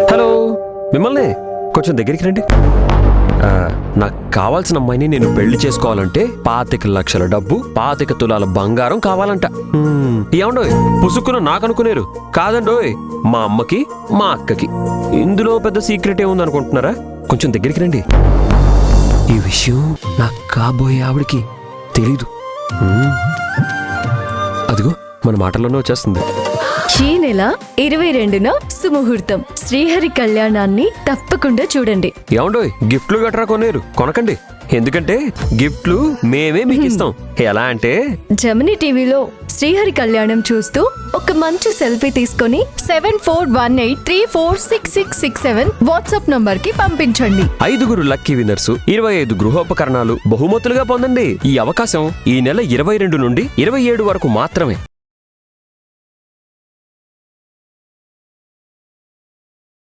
Hello, మిమ్మల్ని కొంచెం దగ్గరికి రండి. నాకు కావాల్సిన అమ్మాయిని నేను పెళ్లి చేసుకోవాలంటే 25 లక్షల డబ్బు, 25 తులాల బంగారం కావాలంట. ఏమండోయ్, పుసుక్కున నాకు అనుకునేరు కాదండోయ్, మా అమ్మకి మా అక్కకి. ఇందులో పెద్ద సీక్రెట్ ఏముంది అనుకుంటున్నారా? కొంచెం దగ్గరికి రండి. ఈ విషయం నాకు కాబోయే ఆవిడికి తెలీదు. అదిగో మన మాటల్లోనే వచ్చేస్తుంది. ఈ నెల 22న సుముహూర్తం. శ్రీహరి కళ్యాణాన్ని తప్పకుండా చూడండి. ఏమండోయ్, గిఫ్ట్లు గట్రా కొనేరు కొనకండి. ఎందుకంటే గిఫ్ట్లు మేమే మీకు ఇస్తాం. ఎలా అంటే జమినీ టీవీలో శ్రీహరి కళ్యాణం చూస్తూ ఒక మంచి సెల్ఫీ తీసుకొని 7418346667 వాట్సాప్ నంబర్ కి పంపించండి. 5 లక్కీ విన్నర్స్ 25 గృహోపకరణాలు బహుమతులుగా పొందండి. ఈ అవకాశం ఈ నెల 22 నుండి 27 వరకు మాత్రమే.